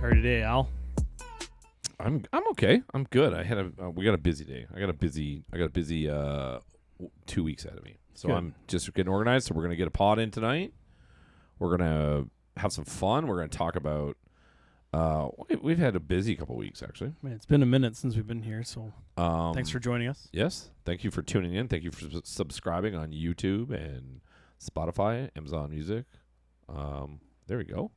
are you today, Al? I'm okay. I'm good. We got a busy day. I got a busy 2 weeks ahead of me. So Good. I'm just getting organized. So we're gonna get a pod in tonight. We're gonna have some fun. We're gonna talk about. We've had a busy couple weeks actually. Man, it's been a minute since we've been here, so thanks for joining us. Yes, thank you for tuning in. Thank you for subscribing on YouTube and Spotify, Amazon Music. There we go.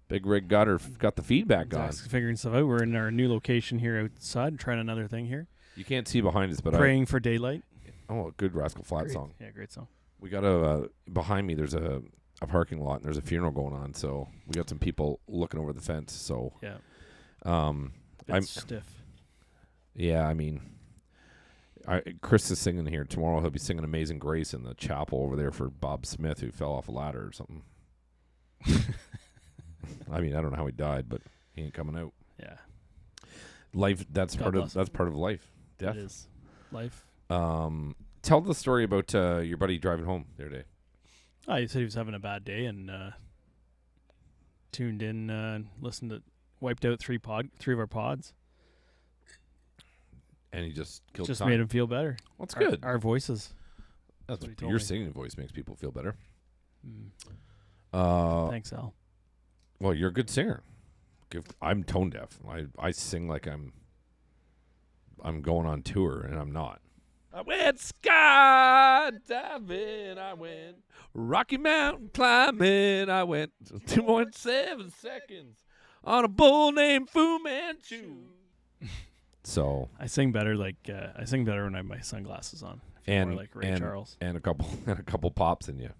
Big Rig got the feedback Zach's on. figuring stuff out. We're in our new location here outside, trying another thing here. You can't see behind us, but Praying for daylight. a good Rascal Flatts Great. song. Yeah, great song. We got behind me. There's a parking lot and there's a funeral going on. So we got some people looking over the fence. So Yeah, I'm stiff. yeah. I mean, Chris is singing here tomorrow. He'll be singing "Amazing Grace" in the chapel over there for Bob Smith, who fell off a ladder or something. I mean, I don't know how he died, but he ain't coming out. Yeah, Life. That's God bless him. part of life. Death. It is life. Tell the story about your buddy driving home the other day. Oh, he said he was having a bad day and tuned in, wiped out three of our pods. And he just killed Just time. made him feel better. Well, that's good. Our voices. That's what he told your me. singing voice makes people feel better. Thanks, Al. Well, you're a good singer. I'm tone deaf. I sing like I'm going on tour, and I'm not. I went skydiving. I went Rocky Mountain climbing. I went 2.7 seconds on a bull named Fu Manchu. So I sing better when I have my sunglasses on. I feel more like Ray Charles. and a couple pops in you.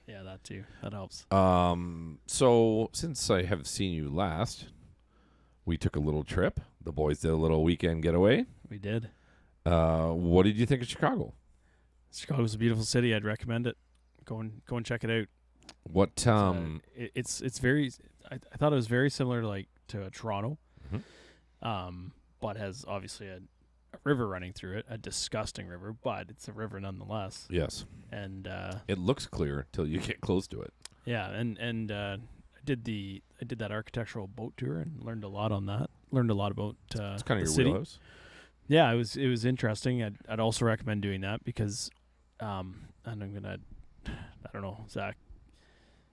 Yeah, that too. That helps. So since I have seen you last, we took a little trip. The boys did a little weekend getaway. We did. What did you think of Chicago? Chicago's a beautiful city. I'd recommend it. Go and check it out. What It's very. I thought it was very similar to Toronto, but has obviously a river running through it, a disgusting river, but it's a river nonetheless. Yes. And it looks clear till you get close to it. yeah, and I did that architectural boat tour and learned a lot on that. Learned a lot about It's kind of the your city. wheelhouse. Yeah, it was interesting. I'd also recommend doing that because, and I don't know, Zach,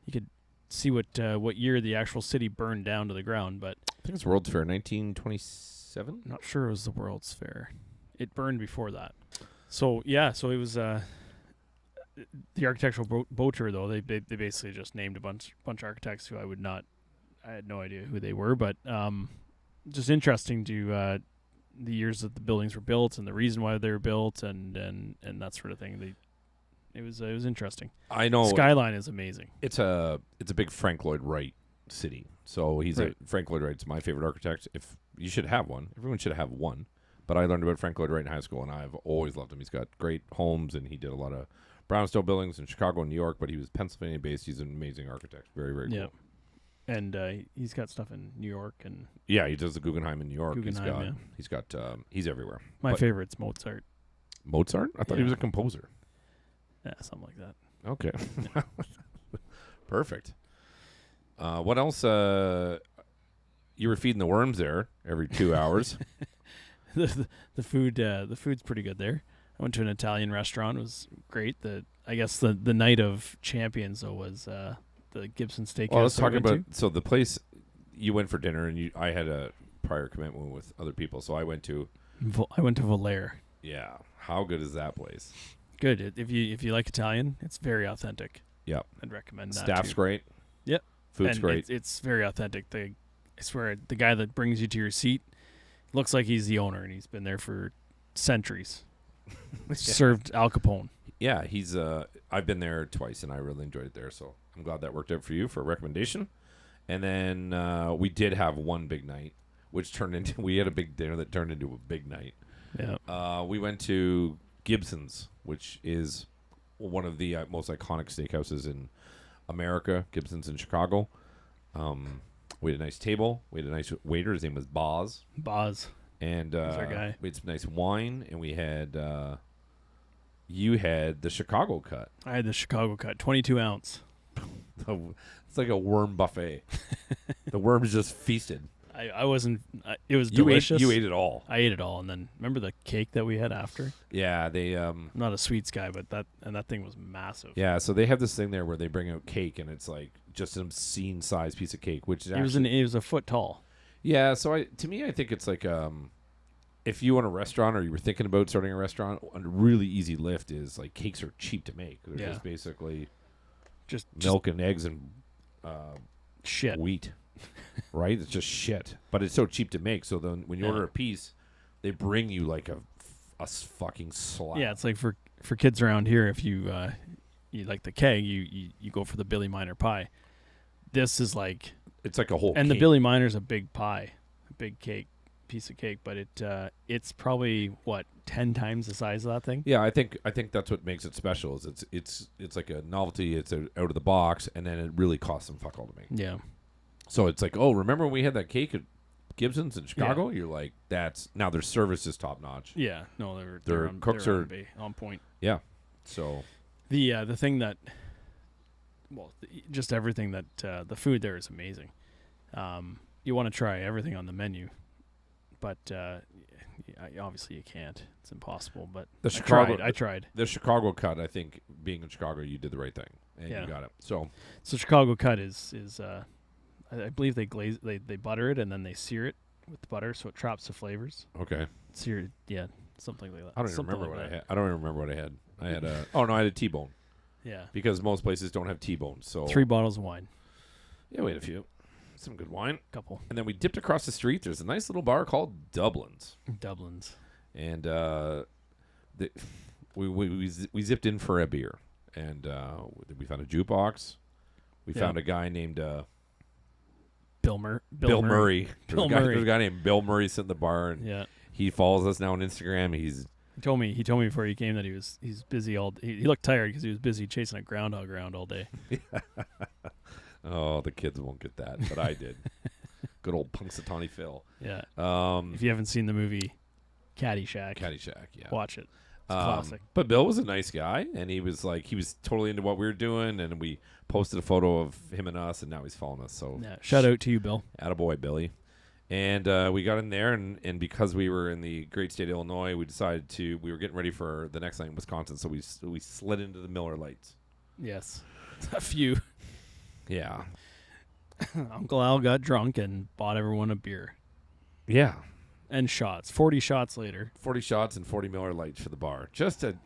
you could see what year the actual city burned down to the ground, but I think it's World's Fair 1927. I'm not sure it was the World's Fair. It burned before that. So yeah, so it was the architectural boat tour though. They basically just named a bunch of architects who I had no idea who they were, but just interesting to the years that the buildings were built and the reason why they were built and that sort of thing. It was interesting. I know. Skyline is amazing. It's a big Frank Lloyd Wright city. So Frank Lloyd Wright's my favorite architect. If you should have one, everyone should have one. But I learned about Frank Lloyd Wright in high school, and I've always loved him. He's got great homes, and he did a lot of brownstone buildings in Chicago and New York. But he was Pennsylvania based. He's an amazing architect. Very, very cool. And he's got stuff in New York and Yeah, he does the Guggenheim in New York. Guggenheim, He's everywhere. my favorite's Mozart. Mozart? I thought he Yeah. was a composer. Yeah, something like that. Okay. Perfect. What else? You were feeding the worms there every 2 hours. the food's pretty good there. I went to an Italian restaurant. It was great. I guess the night of champions though was the Gibson Steakhouse. Well, let's that I talk went about to. so the place you went for dinner, and I had a prior commitment with other people, so I went to. I went to Valere. Yeah, how good is that place? Good. If you like Italian, it's very authentic. Yep. I'd recommend that. Staff's too. great. Yep. Food's And great. It's very authentic. I swear, the guy that brings you to your seat looks like he's the owner, and he's been there for centuries. Served Al Capone. Yeah, he's. I've been there twice, and I really enjoyed it there. So I'm glad that worked out for you for a recommendation. And then we did have one big night, which turned into we had a big dinner that turned into a big night. Yeah. We went to Gibson's, which is one of the most iconic steakhouses in America. Gibson's in Chicago. We had a nice table. We had a nice waiter. His name was Boz. And He's our guy. we had some nice wine, and we had you had the Chicago cut. I had the Chicago cut, 22 ounce. It's like a worm buffet. The worms just feasted. I wasn't. It was You delicious. you ate it all. I ate it all, and then remember the cake that we had after? Yeah, they I'm not a sweets guy, but that thing was massive. Yeah, so they have this thing there where they bring out cake, and it's like just an obscene size piece of cake, which is actually, it was a foot tall. Yeah, so to me, I think it's like if you own a restaurant or you were thinking about starting a restaurant, a really easy lift is like cakes are cheap to make. They're just basically just milk and eggs and shit. wheat, right? It's just shit, but it's so cheap to make. So then when you order a piece, they bring you like a fucking slab. Yeah, it's like for kids around here, if you you like the keg, you go for the Billy Miner pie. This is like it's like a whole and cake. the Billy Miner's a big pie, a big piece of cake, but it's probably 10 times the size of that thing. Yeah, I think that's what makes it special. Is it's like a novelty. It's out of the box, and then it really costs them fuck all to make. Yeah. So it's like, oh, remember when we had that cake at Gibson's in Chicago? Yeah. You're like, that's now their service is top notch. Yeah, no, their cooks are on point. Yeah, so the thing that, just everything that the food there is amazing. You want to try everything on the menu, but obviously you can't. It's impossible. But I tried. The Chicago cut. I think being in Chicago, you did the right thing, and you got it. So Chicago cut is I believe they butter it and then they sear it with the butter so it traps the flavors. Okay. Sear, something like that. I don't even remember what I had. I don't even remember what I had. I had I had a T-bone. Yeah. Because most places don't have T-bones. So 3 bottles of wine. Yeah, we had a few. Some good wine. Couple. And then we dipped across the street. There's a nice little bar called Dublin's. And we zipped in for a beer. And we found a jukebox. We found a guy named Bill Murray. There's a guy named Bill Murray sitting at the bar, and he follows us now on Instagram. He told me before he came that he's busy all. He looked tired because he was busy chasing a groundhog around all day. Oh, the kids won't get that, but I did. Good old Punxsutawney Phil. Yeah. If you haven't seen the movie Caddyshack, yeah, watch it. It's classic. But Bill was a nice guy, and he was totally into what we were doing, and we posted a photo of him and us, and now he's following us. So shout out to you, Bill. Attaboy, Billy. And we got in there, and because we were in the great state of Illinois, we decided we were getting ready for the next night in Wisconsin, so we slid into the Miller Lights. Yes. A few. Yeah. Uncle Al got drunk and bought everyone a beer. Yeah. And shots. 40 shots later. 40 shots and 40 Miller Lights for the bar.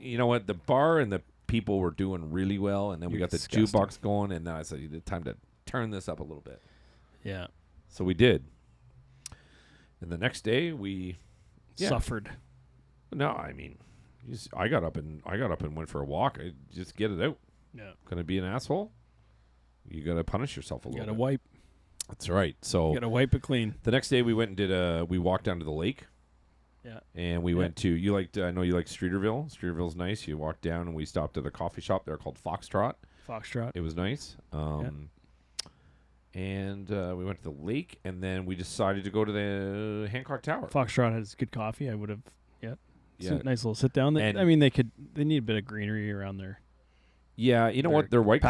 You know what? The bar and the people were doing really well, and then we got the jukebox going, and then I said, it's time to turn this up a little bit. Yeah. So we did. And the next day we suffered. No, I mean, I got up and went for a walk. I just get it out. Yeah. Gonna be an asshole? You gotta punish yourself a little bit. You gotta wipe. That's right. So you gotta wipe it clean. The next day we went and we walked down to the lake. Yeah. And we went to I know you like Streeterville. Streeterville's nice. You walked down and we stopped at a coffee shop there called Foxtrot. It was nice. And we went to the lake, and then we decided to go to the Hancock Tower. Foxtrot has good coffee. I would have, nice little sit down. They need a bit of greenery around there. Yeah, you know what? Their White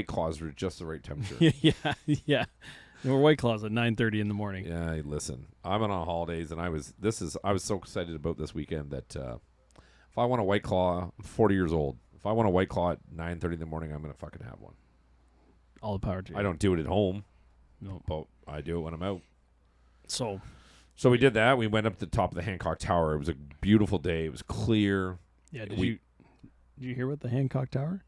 Claws were just the right temperature. yeah. There were White Claws at 9:30 in the morning. Yeah, listen, I'm on holidays, and I was so excited about this weekend that if I want a White Claw, I'm 40 years old. If I want a White Claw at 9:30 in the morning, I'm gonna fucking have one. All the power to you. I don't do it at home. No. But I do it when I'm out. So we did that. We went up to the top of the Hancock Tower. It was a beautiful day. It was clear. Yeah. Did you hear about the Hancock Tower?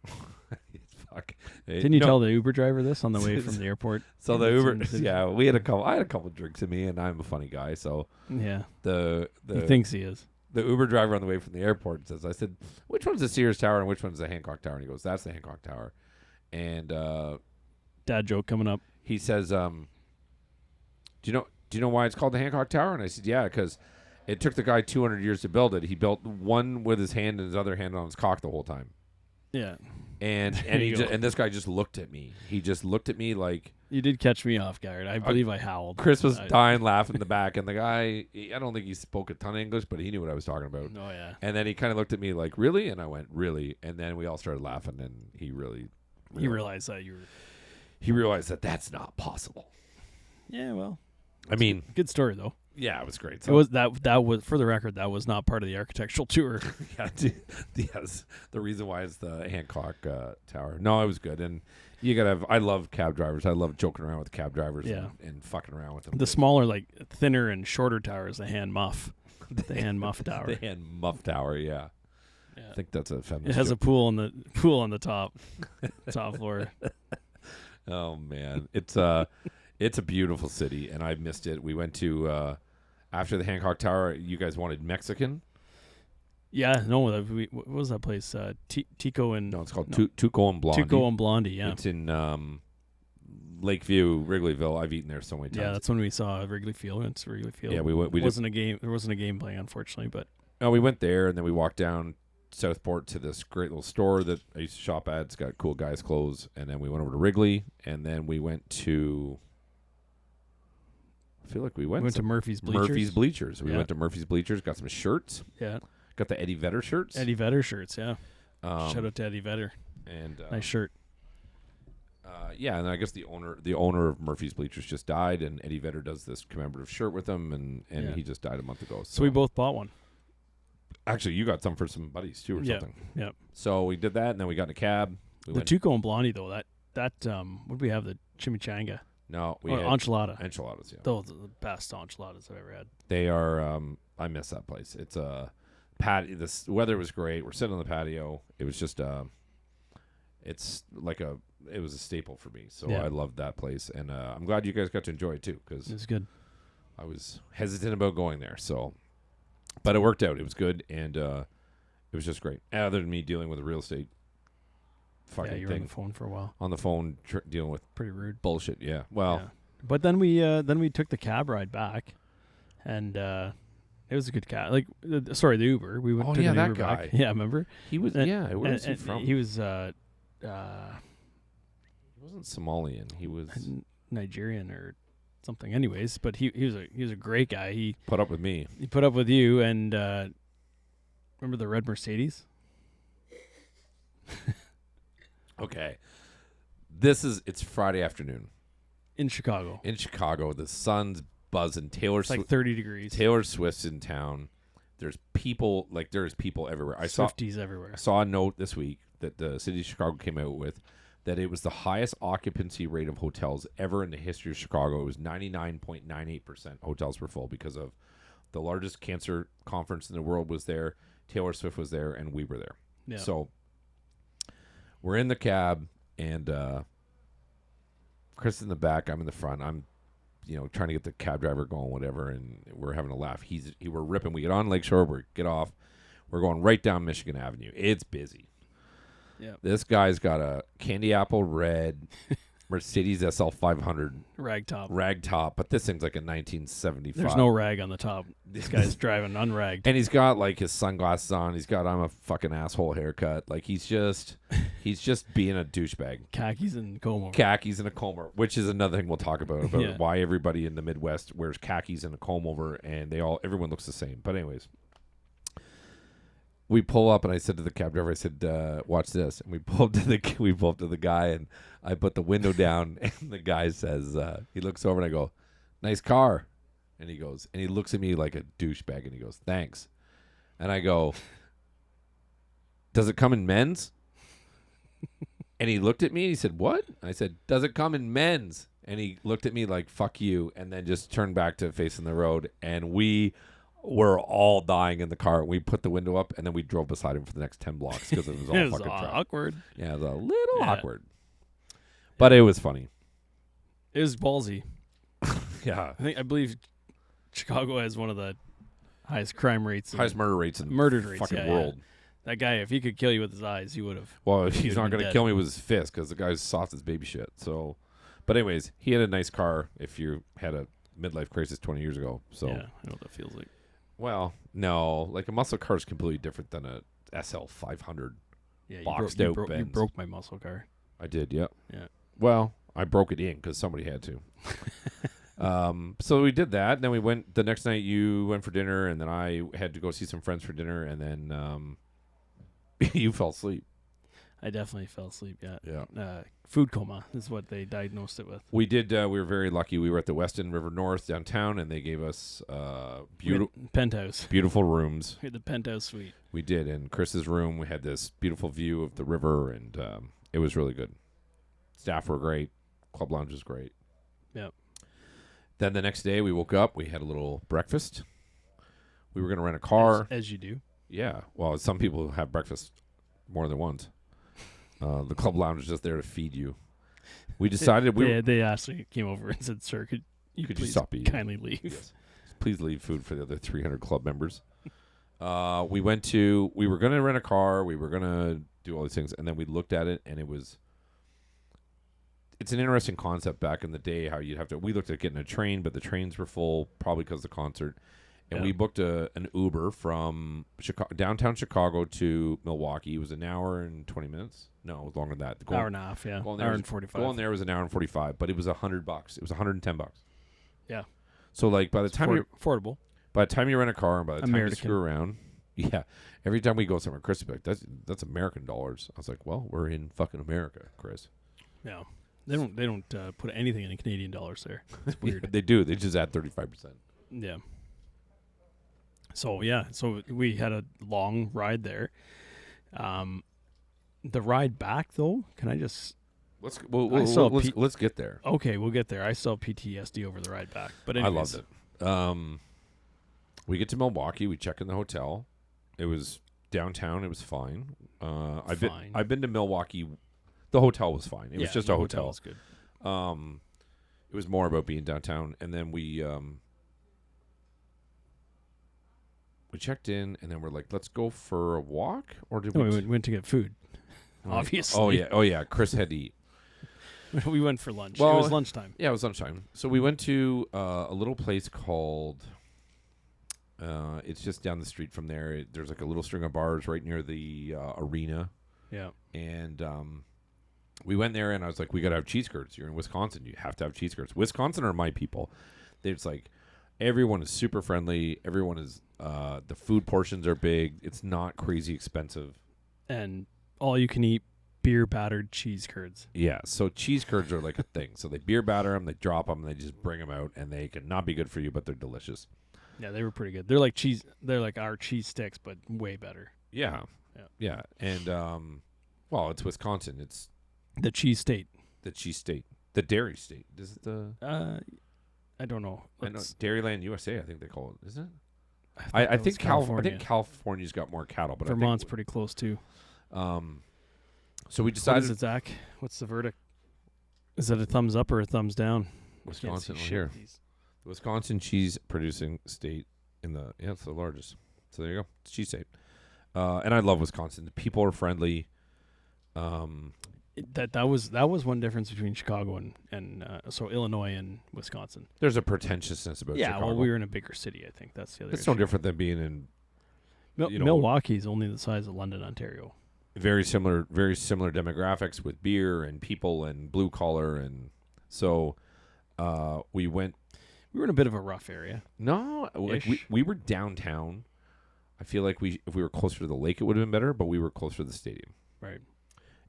Fuck. Didn't you tell the Uber driver this on the way from the airport? So the Uber, we had I had a couple drinks in me, and I'm a funny guy. So yeah, he thinks he is. The Uber driver on the way from the airport says, "I said, which one's the Sears Tower and which one's the Hancock Tower?" And he goes, "That's the Hancock Tower." And dad joke coming up. He says, "Do you know why it's called the Hancock Tower?" And I said, "Yeah, because it took the guy 200 years to build it. He built one with his hand and his other hand on his cock the whole time." Yeah. And this guy just looked at me. He just looked at me like, you did catch me off guard. I believe I howled. Chris was dying laughing in the back, and the guy, I don't think he spoke a ton of English, but he knew what I was talking about. Oh yeah. And then he kind of looked at me like, "Really?" And I went, "Really?" And then we all started laughing, and he really He realized that you were. He realized that that's not possible. Yeah, well. I mean, good story though. Yeah, it was great. So it was that was, for the record, that was not part of the architectural tour. Yes, the reason why is the Hancock Tower. No, it was good, and you gotta have. I love cab drivers. I love joking around with cab drivers. And fucking around with them. The smaller, like thinner and shorter tower is the hand muff. The hand muff tower. The hand muff tower. Yeah. I think that's a feminist. It has a pool on the top floor. Oh man, it's a beautiful city, and I missed it. We went to after the Hancock Tower. You guys wanted Mexican? Yeah, no. What was that place? Tico and no, it's called Tuco and Blondie. Tuco and Blondie. Yeah, it's in Lakeview, Wrigleyville. I've eaten there so many times. Yeah, that's when we saw Wrigley Field. It's Wrigley Field. Yeah, we went. There wasn't a game playing, unfortunately, but no, we went there, and then we walked down Southport to this great little store that I used to shop at. It's got cool guys' clothes, and then we went over to Wrigley, and then we went to. I feel like we went to Murphy's Bleachers. We went to Murphy's Bleachers, got some shirts. Yeah. Got the Eddie Vedder shirts. Eddie Vedder shirts, yeah. Shout out to Eddie Vedder. And nice shirt. Yeah, and I guess the owner of Murphy's Bleachers just died, and Eddie Vedder does this commemorative shirt with him, and he just died a month ago. So we both bought one. Actually, you got some for some buddies too, or something. Yeah. So we did that, and then we got in a cab. The Tuco and Blondie, though, that what did we have? The chimichanga. No, we had enchiladas. Yeah, those are the best enchiladas I've ever had. They are. I miss that place. It's a patio. The weather was great. We're sitting on the patio. It was just it's like it was a staple for me. So I loved that place, and I'm glad you guys got to enjoy it too, because it was good. I was hesitant about going there, so. But it worked out. It was good, and it was just great. Other than me dealing with a real estate fucking you were thing. on the phone for a while. On the phone, dealing with pretty rude bullshit. Yeah. Well, but then we took the cab ride back, and it was a good cab. Like, the Uber. We went. Oh took yeah, an that Uber guy. Back. Yeah, remember? He was. Where was he from? He was. He wasn't Somalian. He was Nigerian or something. Anyways, but he was a great guy. He put up with me. He put up with you, and remember the red Mercedes? Okay. It's Friday afternoon. In Chicago. The sun's buzzing. It's like 30 degrees. Taylor Swift's in town. There's people everywhere. Swifties everywhere. I saw a note this week that the city of Chicago came out with that it was the highest occupancy rate of hotels ever in the history of Chicago. It was 99.98% hotels were full because of the largest cancer conference in the world was there. Taylor Swift was there, and we were there. Yeah. So we're in the cab, and Chris in the back. I'm in the front. I'm, trying to get the cab driver going, whatever, and we're having a laugh. We're ripping. We get on Lakeshore. We get off. We're going right down Michigan Avenue. It's busy. Yeah. This guy's got a candy apple red Mercedes SL 500 rag top, but this thing's like a 1975. There's no rag on the top. This guy's driving unragged, and he's got like his sunglasses on. He's got I'm a fucking asshole haircut. Like he's just being a douchebag. Khakis and comb over, which is another thing we'll talk about why everybody in the Midwest wears khakis and a comb over, and everyone looks the same. But anyways. We pull up, and I said to the cab driver, I said, watch this. And we pull up to the guy, and I put the window down, and the guy says, he looks over, and I go, nice car. And he goes, and he looks at me like a douchebag, and he goes, thanks. And I go, does it come in men's? And he looked at me, and he said, what? And I said, does it come in men's? And he looked at me like, fuck you, and then just turned back to facing the road, and we were all dying in the car. We put the window up, and then we drove beside him for the next 10 blocks because it was all fucking awkward. Yeah, it was a little awkward. But it was funny. It was ballsy. Yeah. I believe Chicago has one of the highest crime rates. Highest murder rates in the fucking world. Yeah. That guy, if he could kill you with his eyes, he would have. Well, he's not going to kill me with his fist because the guy's soft as baby shit. So, but anyways, he had a nice car if you had a midlife crisis 20 years ago. So yeah, I know what that feels like. Well, no, like a muscle car is completely different than a SL 500. Yeah, boxed out Benz. You broke my muscle car. I did, yeah. Yeah. Well, I broke it in because somebody had to. So we did that. And then we went the next night. You went for dinner, and then I had to go see some friends for dinner, and then you fell asleep. I definitely fell asleep. Yeah. Yeah. Food coma is what they diagnosed it with. We did. We were very lucky. We were at the Weston River North downtown, and they gave us Penthouse. beautiful rooms. We had the penthouse suite. We did. In Chris's room, we had this beautiful view of the river, and it was really good. Staff were great. Club lounge was great. Yep. Then the next day, we woke up. We had a little breakfast. We were going to rent a car. As you do. Yeah. Well, some people have breakfast more than once. The club lounge is just there to feed you. We decided they actually came over and said, "Sir, could you stop eating? Kindly leave? Yes. Please leave food for the other 300 club members." We were going to rent a car. We were going to do all these things. And then we looked at it, and it's an interesting concept back in the day how we looked at getting a train, but the trains were full probably because of the concert. And we booked an Uber from downtown Chicago to Milwaukee. It was an hour and 20 minutes. No, it was longer than that. Hour and a half, yeah. Hour and 45. Going there was an hour and 45, but it was $100. It was $110. Yeah. So like by the time affordable. By the time you rent a car and by the time you screw around, yeah. Every time we go somewhere, Chris would be like, that's American dollars. I was like, well, we're in fucking America, Chris. Yeah. They don't put anything in Canadian dollars there. It's weird. Yeah, they do. They just add 35%. Yeah. So we had a long ride there. The ride back though, can I just? Let's get there. Okay, we'll get there. I still have PTSD over the ride back, but anyways. I loved it. We get to Milwaukee. We check in the hotel. It was downtown. It was fine. I've been to Milwaukee. The hotel was fine. It was just a hotel. Hotel was good. It was more about being downtown, and then we checked in, and then we're like, let's go for a walk, or did we went to get food? Obviously. Oh yeah. Chris had to eat. We went for lunch. Well, it was lunchtime. Yeah, it was lunchtime. So we went to a little place called. It's just down the street from there. There's like a little string of bars right near the arena. Yeah. And we went there, and I was like, we got to have cheese curds. You're in Wisconsin. You have to have cheese curds. Wisconsin are my people. It's like everyone is super friendly. Everyone is the food portions are big. It's not crazy expensive. And all you can eat beer battered cheese curds. Yeah, so cheese curds are like a thing. So they beer batter them, they drop them, and they just bring them out, and they can not be good for you, but they're delicious. Yeah, they were pretty good. They're like cheese. They're like our cheese sticks, but way better. Yeah. And well, it's Wisconsin. It's the cheese state. The cheese state. The dairy state. Is it the? I don't know. I know Dairyland USA. I think they call it. Isn't it? I think California. I think California's got more cattle, but Vermont's pretty close too. So we decided. What is it, Zach? What's the verdict? Is it a thumbs up or a thumbs down? Wisconsin here. The Wisconsin cheese producing state it's the largest. So there you go. It's cheese state. And I love Wisconsin. The people are friendly. That was one difference between Chicago and so Illinois and Wisconsin. There's a pretentiousness about Chicago. Yeah, well, we were in a bigger city. I think that's the other. It's no different than being in. Milwaukee is only the size of London, Ontario. Very similar demographics with beer and people and blue collar, and so we went. We were in a bit of a rough area. No, like we were downtown. I feel like if we were closer to the lake, it would have been better, but we were closer to the stadium. Right.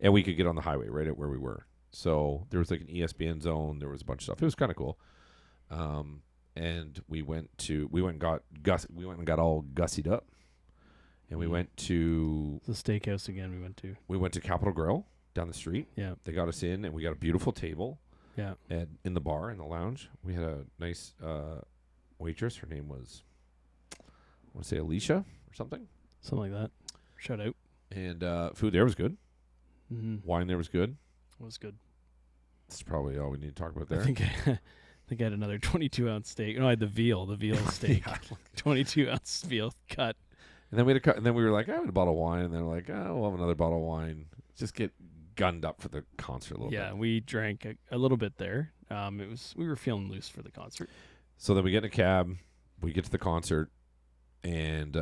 And we could get on the highway right at where we were. So there was like an ESPN zone. There was a bunch of stuff. It was kind of cool. And we went and got all gussied up. And we went to the steakhouse again. We went to Capitol Grill down the street. Yeah. They got us in, and we got a beautiful table. Yeah. And in the bar, in the lounge, we had a nice waitress. Her name was, I want to say Alicia or something. Something like that. Shout out. And food there was good. Mm-hmm. Wine there was good. Was good. That's probably all we need to talk about there. I think I had another 22-ounce steak. No, I had the veal steak. 22-ounce veal cut. And then we had a cut, and then we were like, I have a bottle of wine, and then we're like, we'll have another bottle of wine. Just get gunned up for the concert a little bit. Yeah, we drank a little bit there. We were feeling loose for the concert. So then we get in a cab, we get to the concert, and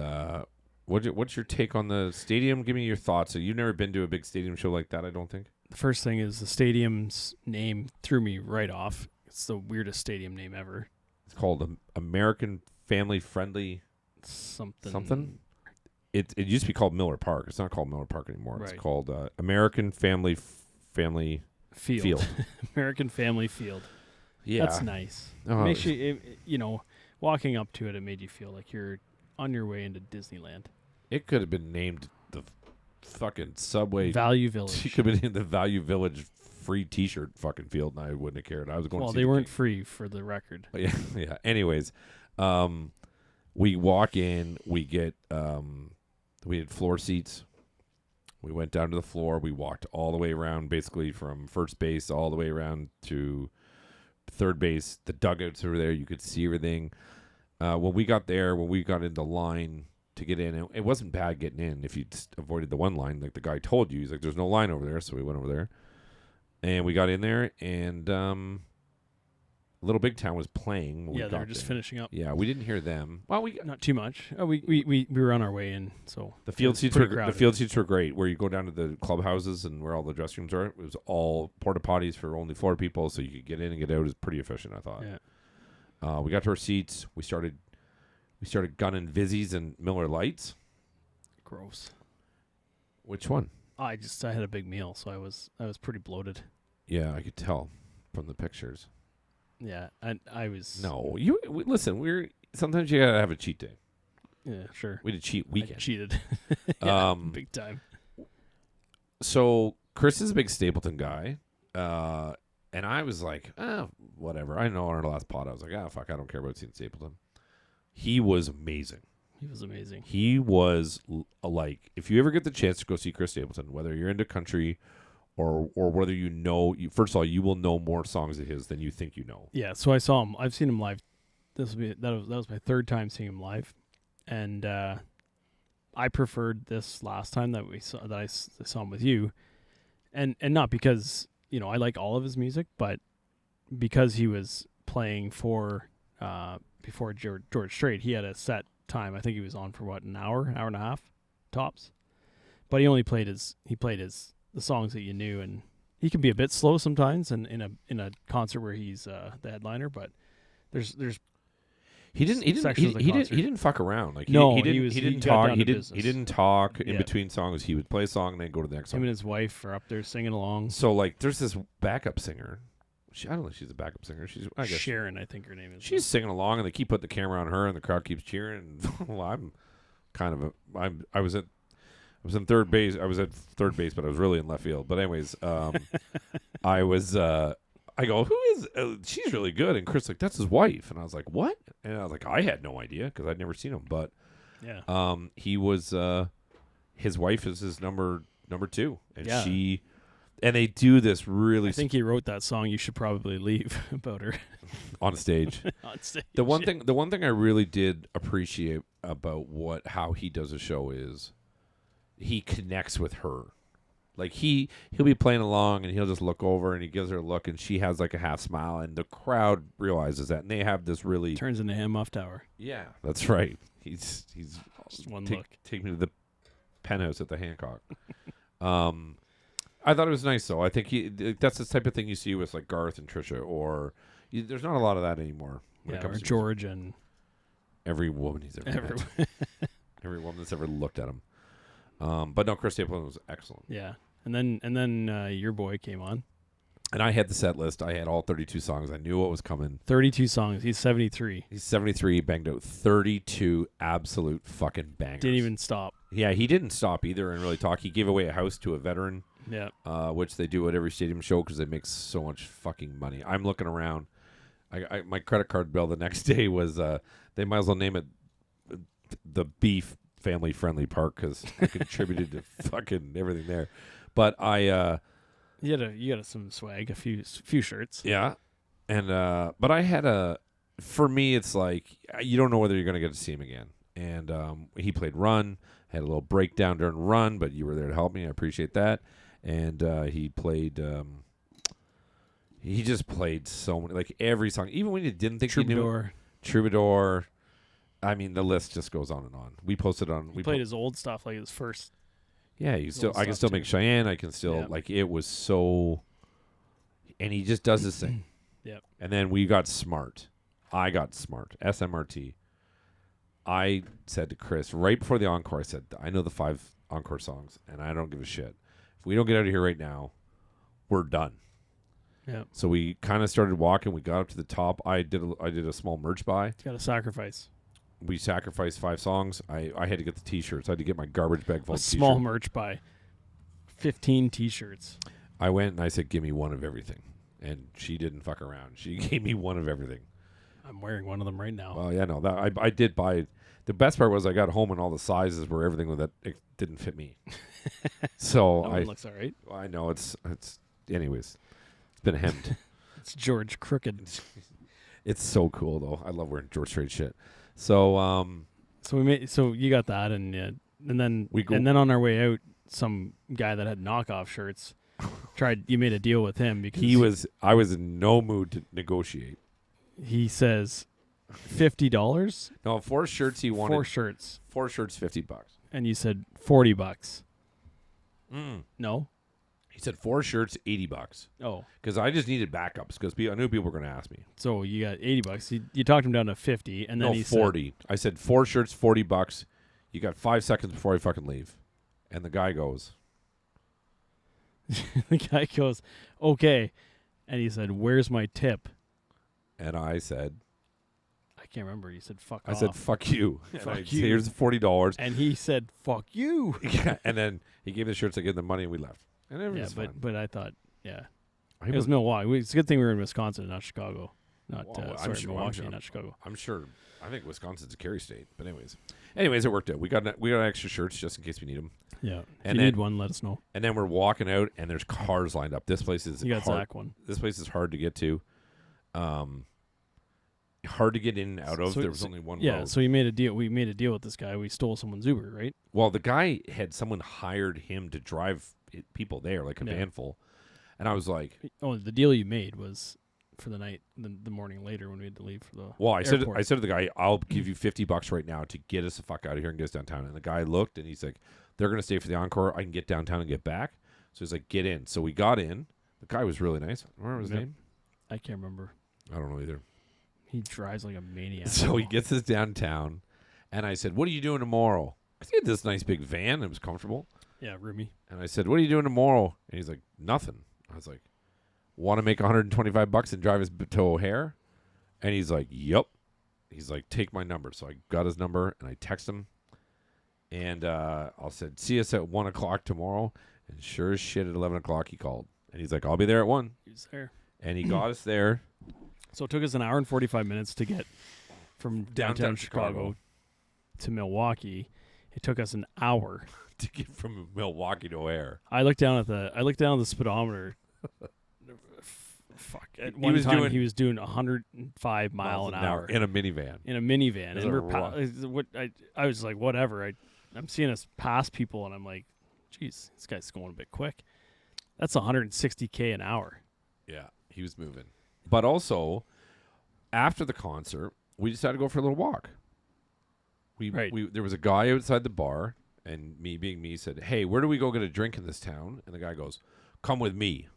what's your take on the stadium? Give me your thoughts. So you've never been to a big stadium show like that, I don't think. The first thing is the stadium's name threw me right off. It's the weirdest stadium name ever. It's called American Family Friendly something. it used to be called Miller Park. It's not called Miller Park anymore. Right. It's called American Family Field. American Family Field. Yeah, That's nice. Oh, Makes you, walking up to it, it made you feel like you're on your way into Disneyland. it could have been named the fucking Subway. Value She Village. could have been in the Value Village free T-shirt fucking field, and I wouldn't have cared. I was going. Well, to see they the weren't king. free for the record. But yeah, yeah. Anyways, we walk in. We get we had floor seats. We went down to the floor. We walked all the way around, basically from first base all the way around to third base. The dugouts over there. You could see everything. When we got into line to get in, it wasn't bad getting in if you just avoided the one line. Like the guy told you, he's like, there's no line over there. So we went over there. And we got in there, and Little Big Town was playing. When Yeah, we they got were just there. finishing up. Yeah, we didn't hear them. Well, Not too much. We were on our way in, so the field it was seats pretty were crowded. the field seats were great. Where you go down to the clubhouses and where all the dressing rooms are, it was all porta potties for only 4 people, so you could get in and get out. It was pretty efficient, I thought. Yeah. We got to our seats. We started gunning Vizzies and Miller Lights. Gross. Which one? I had a big meal, so I was pretty bloated. Yeah, I could tell from the pictures. Yeah, I was. No, listen. Sometimes you gotta have a cheat day. Yeah, sure. We did cheat I weekend. cheated. Yeah, Um, big time. So Chris is a big Stapleton guy, and I was like, whatever. I know on our last pod, I was like, fuck, I don't care about seeing Stapleton. He was amazing. He was amazing. He was like, if you ever get the chance to go see Chris Stapleton, whether you're into country or whether first of all, you will know more songs of his than you think you know. Yeah, so I saw him. I've seen him live. That was my third time seeing him live, and I preferred this last time that I saw him with you, and not because I like all of his music, but because he was playing for before George Strait. He had a set time. I think he was on for an hour and a half, tops. But he only played the songs that you knew, and he can be a bit slow sometimes in a concert where he's the headliner. But there's He didn't fuck around. Like he didn't talk in between songs. He would play a song and then go to the next song. Him and his wife are up there singing along. So like, there's this backup singer. I don't think she's a backup singer. I guess Sharon, I think her name is. She's singing along, and they keep putting the camera on her, and the crowd keeps cheering. Well, I was in third base. I was at third base, but I was really in left field. But anyways, I go, who is? She's really good. And Chris like, that's his wife. And I was like, what? And I was like, I had no idea because I'd never seen him. But yeah, he was his wife is his number 2, and Yeah. and they do this really. I think he wrote that song. You should probably leave about her on stage. on stage. The one thing I really did appreciate about how he does a show is he connects with her. Like he'll be playing along and he'll just look over and he gives her a look and she has like a half smile and the crowd realizes that and they have this really turns into him off tower. Yeah, that's right. He's Just one look. Take me to the penthouse at the Hancock. I thought it was nice though. I think that's the type of thing you see with like Garth and Trisha, or there's not a lot of that anymore. When it comes or to George and every woman he's ever met. Every woman that's ever looked at him. But no, Chris Stapleton was excellent. Yeah, and then your boy came on. And I had the set list. I had all 32 songs. I knew what was coming. 32 songs. He's 73. He's 73. Banged out 32 absolute fucking bangers. Didn't even stop. Yeah, he didn't stop either and really talk. He gave away a house to a veteran. Yeah. Which they do at every stadium show because they make so much fucking money. I'm looking around. My credit card bill the next day was they might as well name it the Beef Family Friendly Park because I contributed to fucking everything there. But you got some swag, a few shirts. Yeah, and but I had for me it's like you don't know whether you're gonna get to see him again. And he played Run, had a little breakdown during Run, but you were there to help me. I appreciate that. And he played. He just played so many, like every song, even when you didn't think he knew. Troubadour. I mean, the list just goes on and on. We posted on. He played his old stuff, like his first. Yeah, I can still make Cheyenne. I can still like it was so. And he just does this thing. Yep. And then we got smart. I got smart. SMRT. I said to Chris right before the encore, I said, I know the 5 encore songs, and I don't give a shit. If we don't get out of here right now, we're done. Yeah. So we kind of started walking. We got up to the top. I did a small merch buy. You got to sacrifice. We sacrificed 5 songs. I had to get the T-shirts. I had to get my garbage bag full A of small T-shirts. merch buy. 15 T-shirts. I went and I said, give me one of everything. And she didn't fuck around. She gave me one of everything. I'm wearing one of them right now. Well, yeah, no, that I did buy. The best part was I got home and all the sizes were everything that it didn't fit me. So That one looks all right. I know it's anyways, it's been hemmed. It's George Crooked. It's so cool though. I love wearing George Strait shit. So So you got that, and then and then on our way out, some guy that had knockoff shirts you made a deal with him because I was in no mood to negotiate. he says $50. No, 4 shirts he wanted. 4 shirts, 4 shirts, $50. and you said $40. No. He said 4 shirts, $80. Oh, Because I just needed backups because I knew people were going to ask me. so you got $80. You talked him down to 50, and then No, he 40. I said 4 shirts, $40. You got 5 seconds before I fucking leave. And the guy goes, the guy goes, okay, and he said, "Where's my tip?" and I said, I can't remember. He said, "Fuck I off." said, fuck you. And Fuck I, you. Here's $40. And he said, "Fuck you." Yeah, and then he gave me the shirts, I gave him the money, and we left. And Yeah, everything's fine. but I thought, yeah, He it was Milwaukee. It's a good thing we were in Wisconsin, not Chicago. Not Well, Milwaukee, not Chicago. I'm sure. I think Wisconsin's a carry state. But anyways, it worked out. We got extra shirts just in case we need them. Yeah. If And you need then- one, let us know. And then we're walking out, and there's cars lined up. This place is You got hard. Zach one. This place is hard to get to. Hard to get in and out of. So- There was only one Yeah, road. so we made a deal with this guy. We stole someone's Uber, right? Well, the guy had someone hired him to drive people there, like a Yeah. van full. And I was like, Oh, the deal you made was for the night, the morning later when we had to leave for the well, I airport. said to the guy, I'll give you $50 right now to get us the fuck out of here and get us downtown. And the guy looked and he's like, they're going to stay for the encore. I can get downtown and get back. So he's like, get in. So we got in. The guy was really nice. Remember his Yep. name? I can't remember. I don't know either. He drives like a maniac. So he gets us downtown. And I said, what are you doing tomorrow? Because he had this nice big van. It was comfortable. Yeah, roomy. And I said, what are you doing tomorrow? And he's like, nothing. I was like, want to make $125 and drive us to O'Hare? And he's like, yep. He's like, take my number. So I got his number and I text him. And I said, see us at 1 o'clock tomorrow. And sure as shit at 11 o'clock he called. And he's like, I'll be there at 1. He was there. And he got us there. So it took us an hour and 45 minutes to get from downtown Chicago to Milwaukee. It took us an hour. To get from Milwaukee to O'Hare. I looked down at the speedometer. Fuck. At He one was time doing- he was doing 105 mile an hour in a minivan. in a minivan, It's and a what I was like, whatever. I'm seeing us pass people, and I'm like, geez, this guy's going a bit quick. That's 160K an hour. Yeah, he was moving. But also, after the concert, we decided to go for a little walk. There was a guy outside the bar, and me being me said, hey, where do we go get a drink in this town? And the guy goes, come with me.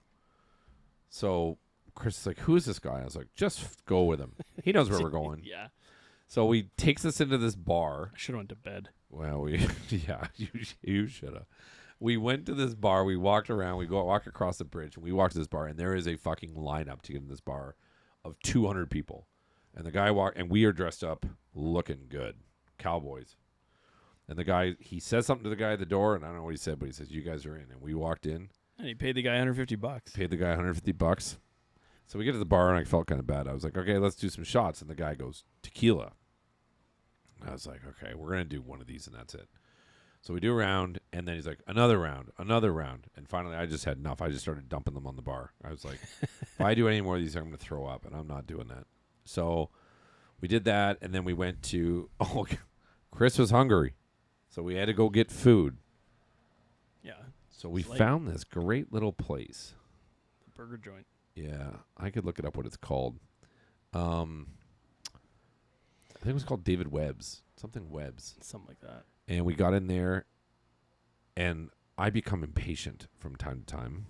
So Chris is like, who is this guy? I was like, just go with him. He knows where we're going. Yeah. So he takes us into this bar. I should have went to bed. Well, yeah, you should have. We went to this bar. We walked around. We walk across the bridge. And we walked to this bar, and there is a fucking lineup to get in this bar of 200 people. And the guy and we are dressed up, looking good, cowboys. And the guy, he says something to the guy at the door, and I don't know what he said, but he says, "You guys are in." And we walked in. And he paid the guy $150. Paid the guy $150. So we get to the bar, and I felt kind of bad. I was like, "Okay, let's do some shots." And the guy goes, "Tequila." I was like, "Okay, we're gonna do one of these, and that's it." So we do a round, and then he's like, another round. And finally, I just had enough. I just started dumping them on the bar. I was like, if I do any more of these, I'm going to throw up, and I'm not doing that. So we did that, and then we went to, Chris was hungry. So we had to go get food. Yeah. So we It's late. found this great little place. The burger joint. Yeah, I could look it up what it's called. I think it was called David Webb's. Something Webb's. Something like that. And we got in there, and I become impatient from time to time.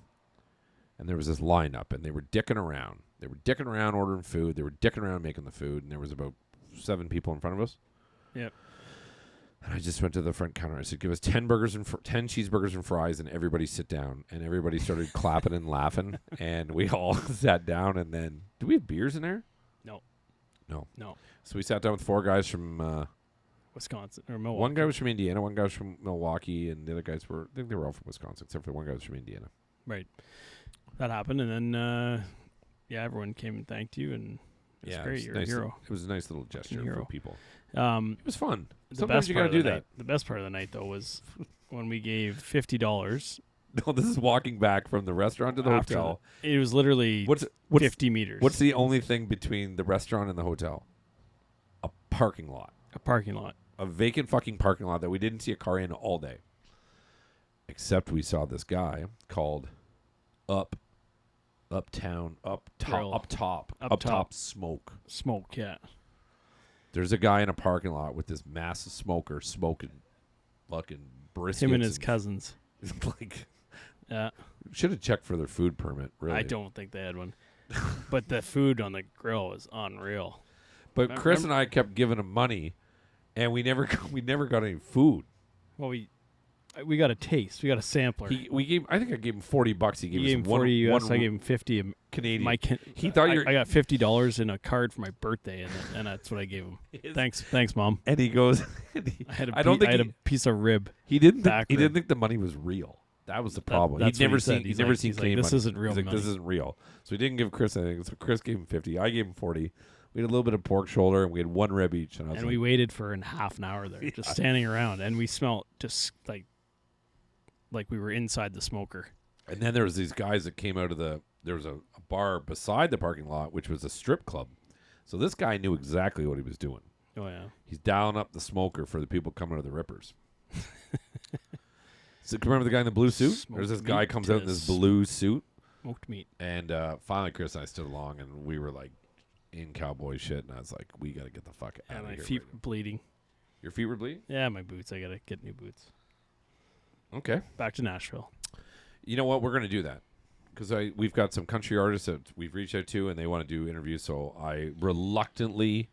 And there was this lineup, and they were dicking around. They were dicking around ordering food. They were dicking around making the food, and there was about 7 people in front of us. Yep. And I just went to the front counter. I said, give us 10 burgers and 10 cheeseburgers and fries, and everybody sit down. And everybody started clapping and laughing. And we all sat down. And then, do we have beers in there? No. So we sat down with 4 guys from Wisconsin or Milwaukee. one guy was from Indiana, one guy was from Milwaukee, and the other guys I think they were all from Wisconsin, except for one guy was from Indiana. Right. That happened, and then everyone came and thanked you, and it was great. You're a hero. It was a nice little gesture for people. It was fun. The Sometimes best you part got to of do the that. night, the best part of the night, though, was when we gave $50. No, this is walking back from the restaurant to the After hotel. It was literally What's 50 meters. What's the only thing between the restaurant and the hotel? A parking lot. A parking lot. A vacant fucking parking lot that we didn't see a car in all day. Except we saw this guy called Uptown Smoke. Smoke, yeah. There's a guy in a parking lot with this massive smoker smoking fucking briskets. Him and his cousins. Like, yeah. should have checked for their food permit, really. I don't think they had one. But the food on the grill was unreal. But Chris and I kept giving him money, and we never got any food. Well, we got a taste. We got a sampler. I think I gave him $40. He gave him 40 US. I gave him 50 Canadian. He thought I got $50 in a card for my birthday, and that's what I gave him. Thanks, Mom. And he goes, I had a piece of rib. He didn't think the money was real. That was the problem. He'd never seen Canadian money. This isn't real. He's like, this isn't real. So he didn't give Chris anything. So Chris gave him 50. I gave him 40. We had a little bit of pork shoulder, and we had 1 rib each. And we waited for half an hour there, just standing around, and we smelled just like we were inside the smoker. And then there was these guys that came out of there was a bar beside the parking lot, which was a strip club. So this guy knew exactly what he was doing. Oh, yeah. He's dialing up the smoker for the people coming to the Rippers. So remember the guy in the blue suit? There's this guy comes out in this blue suit. Smoked meat. And finally Chris and I stood along, and we were like in cowboy shit, and I was like, we got to get the fuck out of here. My feet were bleeding. Your feet were bleeding? Yeah, my boots. I got to get new boots. Okay. Back to Nashville. You know what? We're going to do that because we've got some country artists that we've reached out to, and they want to do interviews. So I reluctantly,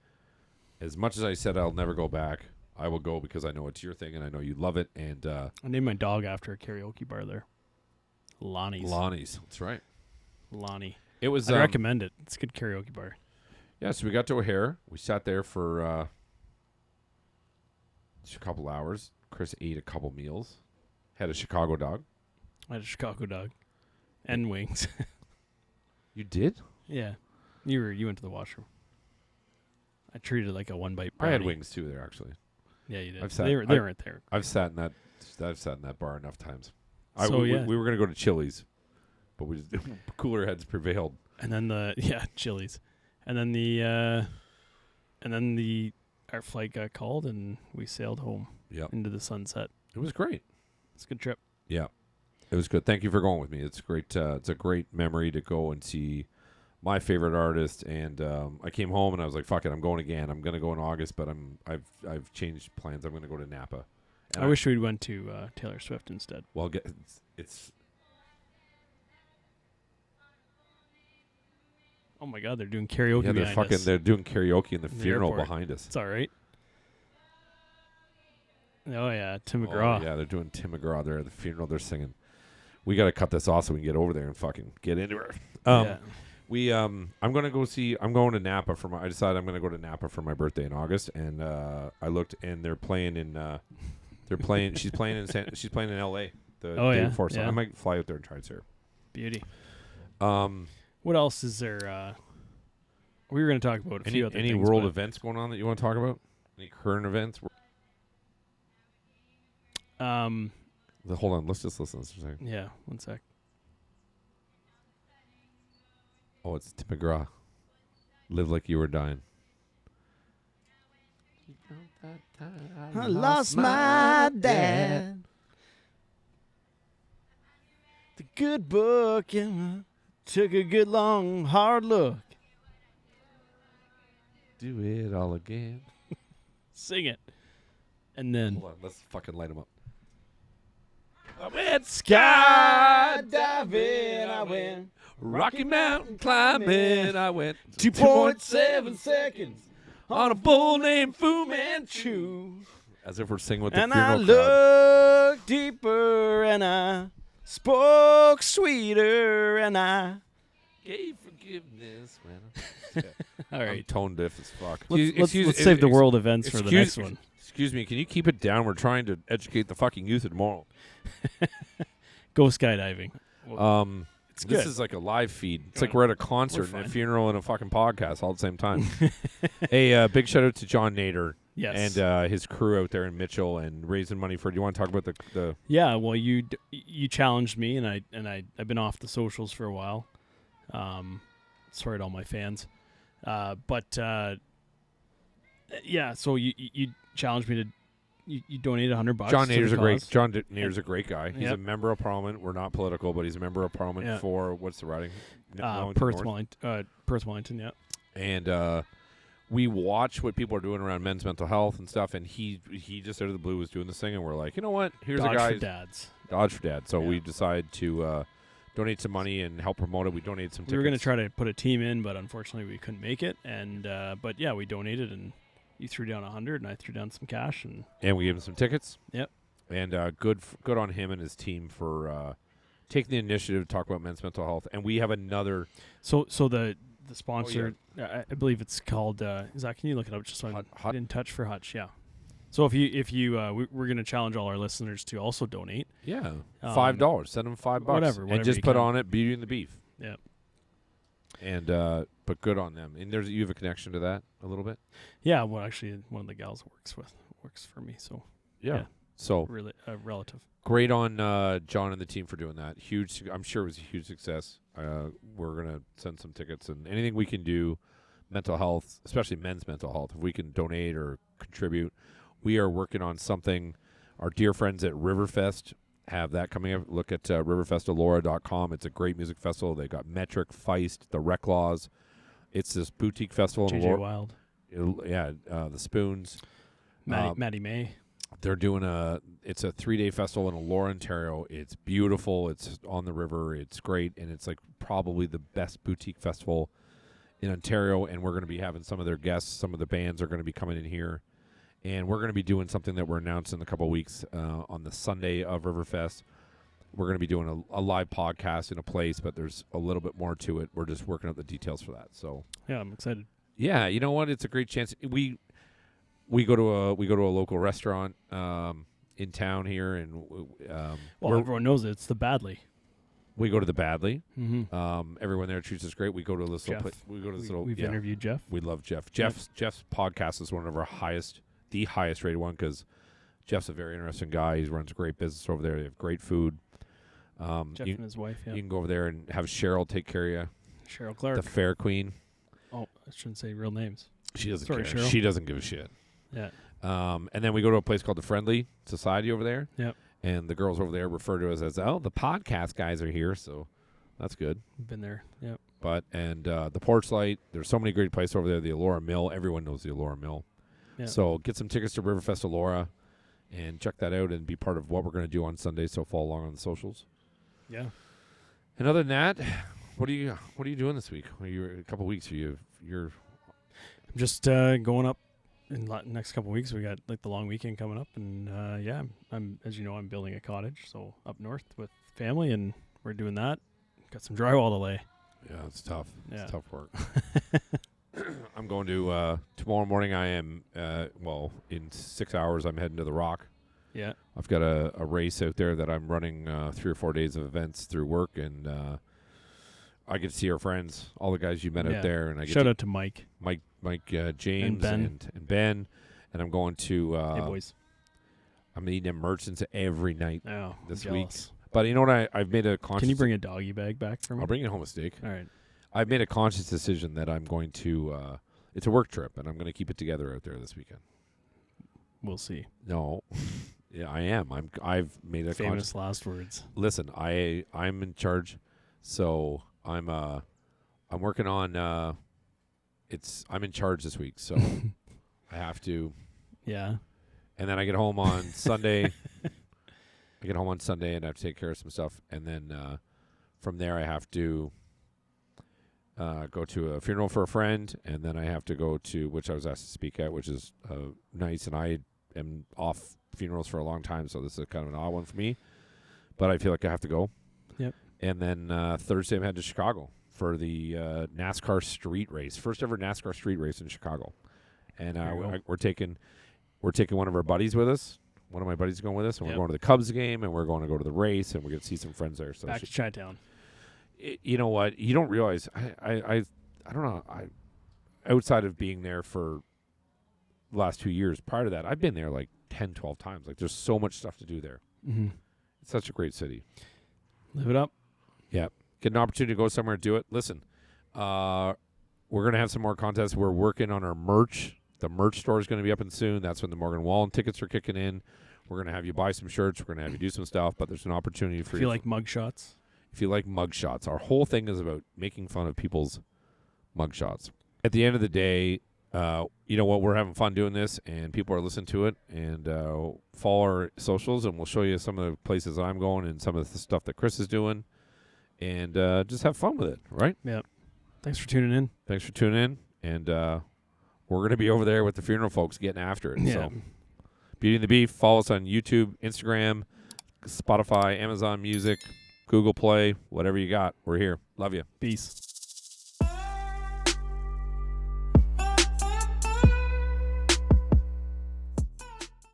as much as I said I'll never go back, I will go because I know it's your thing and I know you love it. And I named my dog after a karaoke bar there. Lonnie's. That's right. Lonnie. It was. I recommend it. It's a good karaoke bar. Yeah. So we got to O'Hare. We sat there for a couple hours. Chris ate a couple meals. Had a Chicago dog. I had a Chicago dog. And wings. You did? Yeah. You went to the washroom. I treated it like a one-bite brownie. I had wings too there, actually. Yeah, you did. They weren't there. I've sat in that bar enough times. We were going to go to Chili's, but cooler heads prevailed. And then Chili's. And then our flight got called and we sailed home into the sunset. It was great. It's a good trip. Yeah. It was good. Thank you for going with me. It's great. It's a great memory to go and see my favorite artist. And I came home and I was like, "Fuck it, I'm going again. I'm going to go in August, but I've changed plans. I'm going to go to Napa." And I wish we'd went to Taylor Swift instead. Well, it's. Oh my God, they're doing karaoke. Yeah, they're doing karaoke in the funeral airport. behind us. It's all right. Oh yeah, Tim McGraw. Oh, yeah, they're doing Tim McGraw there at the funeral. They're singing. We got to cut this off so we can get over there and fucking get into it. I'm going to go see. I'm going to Napa I decided I'm going to go to Napa for my birthday in August, and I looked and they're playing in. She's playing in L.A. the day before, so I might fly out there and try and see her. Beauty. What else is there? We were going to talk about a few other things. Any world events going on that you want to talk about? Any current events? Hold on. Let's just listen to this for a second. Yeah, one sec. Oh, it's Tim McGraw. Live like you were dying. I lost my dad. The good book and took a good long hard look. Do it all again. Sing it. And then Hold on, let's fucking light him up. I went skydiving, I went Rocky Mountain climbing, I went 2.7 seconds on a bull named Fu Manchu. As if we're singing with the And I funeral crowd. looked deeper and I spoke sweeter and I Gave forgiveness, man. All I'm right. tone deaf as fuck. Let's save the world events for the next one. Excuse me, can you keep it down? We're trying to educate the fucking youth tomorrow. Go skydiving. It's This good. is like a live feed. It's like we're at a concert and a fine. funeral and a fucking podcast all at the same time. Hey, big shout out to John Nader Yes. and his crew out there in Mitchell and raising money for. Do you want to talk about the? Yeah, well, you challenged me, and I've been off the socials for a while. Sorry to all my fans, but yeah. So you challenged me to you donated $100. John to the Nader's cause. Nader's a great guy. He's Yep. a member of Parliament. We're not political, but he's a member of Parliament Yeah. for what's the riding? Perth, North. Wellington. Yeah. And we watch what people are doing around men's mental health and stuff. And he just out of the blue was doing this thing, and we're like, you know what? Here's Dodge a guy. for dads. Dodge for Dad. So Yeah. we decided to donate some money and help promote it. We donated some tickets. We were going to try to put a team in, but unfortunately we couldn't make it. And but yeah, we donated, and you threw down 100, and I threw down some cash, and we gave him some tickets. Yep. And good on him and his team for taking the initiative to talk about men's mental health. And we have another. so the sponsor, I believe it's called. Zach, can you look it up just so Hut- I'm in touch for Hutch? Yeah. So if you we're going to challenge all our listeners to also donate. Yeah. $5. Send them $5. whatever And just you put can. on it Beauty and the Beef. Yeah. And but good on them. And you have a connection to that a little bit? Yeah. Well, actually, one of the gals works for me, so Yeah. So really a relative. great on John and the team for doing that. Huge. I'm sure it was a huge success. We're gonna send some tickets and anything we can do, mental health, especially men's mental health. If we can donate or contribute, we are working on something. Our dear friends at Riverfest have that coming up. Look at riverfestalora.com. It's a great music festival. They got Metric, Feist, the Reclaws. It's this boutique festival in JJ Laura. Wild, The Spoons. Maddie May. They're doing it's a 3-day festival in Laura, Ontario. It's beautiful. It's on the river. It's great. And it's like probably the best boutique festival in Ontario. And we're going to be having some of their guests. Some of the bands are going to be coming in here. And we're going to be doing something that we're announcing in a couple of weeks on the Sunday of Riverfest. We're going to be doing a live podcast in a place, but there's a little bit more to it. We're just working out the details for that. So Yeah, I'm excited. yeah, you know what? It's a great chance. We go to a local restaurant in town here, and Well, everyone knows it. It's the Badley. we go to the Badley. Mm-hmm. Everyone there treats us great. We go to this little Jeff. we go to this little. We've yeah, interviewed Jeff. we love Jeff. Jeff's podcast is one of our the highest rated one because Jeff's a very interesting guy. He runs a great business over there. They have great food. Jeff and his wife. Yeah. You can go over there and have Cheryl take care of you. Cheryl Clark. The Fair Queen. Oh, I shouldn't say real names. She doesn't Sorry, care. Cheryl. She doesn't give a shit. Yeah. And then we go to a place called the Friendly Society over there. Yep. And the girls over there refer to us as, the podcast guys are here, so that's good. Been there. Yep. But the Porch Light, there's so many great places over there. The Elora Mill, everyone knows the Elora Mill. Yeah. So get some tickets to Riverfest Elora and check that out and be part of what we're going to do on Sunday. So follow along on the socials. Yeah. And other than that, what are you doing this week? A couple weeks. You're I'm just going up in next couple of weeks. We got like the long weekend coming up, and yeah, I'm as you know, I'm building a cottage, so up north with family, and we're doing that. Got some drywall to lay. Yeah, it's tough. Yeah. It's tough work. I'm going to tomorrow morning. I am in 6 hours. I'm heading to the Rock. Yeah. I've got a race out there that I'm running 3 or 4 days of events through work, and I get to see our friends, all the guys you met out there, and I get shout out to Mike, James, and Ben, and I'm going to. hey boys. I'm eating at Merchants every night Oh, this I'm week. jealous. But you know what? I've made a conscious. Can you bring a doggy bag back for me? I'll bring you home a steak. All right. I've made a conscious decision that I'm going to. It's a work trip, and I'm going to keep it together out there this weekend. We'll see. No, yeah, I am. I've made a Famous last words. Listen, I'm in charge, so I'm working on. I'm in charge this week, so I have to. Yeah. And then I get home on Sunday. I get home on Sunday and I have to take care of some stuff, and then from there I have to go to a funeral for a friend, and then I have to go to, which I was asked to speak at, which is nice, and I am off funerals for a long time, so this is kind of an odd one for me, but I feel like I have to go. Yep. And then Thursday I'm headed to Chicago for the NASCAR street race, first ever NASCAR street race in Chicago, and we're taking one of our buddies with us. One of my buddies is going with us, and we're going to the Cubs game, and we're going to go to the race, and we're going to see some friends there. So back to Chi-Town. You know what? You don't realize. I don't know. Outside of being there for the last 2 years, prior to that, I've been there like 10, 12 times. Like, there's so much stuff to do there. Mm-hmm. It's such a great city. Live it up. Yeah. Get an opportunity to go somewhere and do it. Listen, we're going to have some more contests. We're working on our merch. The merch store is going to be up and soon. That's when the Morgan Wallen tickets are kicking in. We're going to have you buy some shirts. We're going to have you do some stuff, but there's an opportunity for you. If you like mugshots. If you like mugshots. Our whole thing is about making fun of people's mugshots. At the end of the day, you know what? We're having fun doing this, and people are listening to it. And follow our socials, and we'll show you some of the places I'm going and some of the stuff that Chris is doing. And just have fun with it, right? Yeah. Thanks for tuning in. Thanks for tuning in. And we're going to be over there with the funeral folks getting after it. Yeah. So, Beauty and the Beef. Follow us on YouTube, Instagram, Spotify, Amazon Music, Google Play, whatever you got. We're here. Love you. Peace.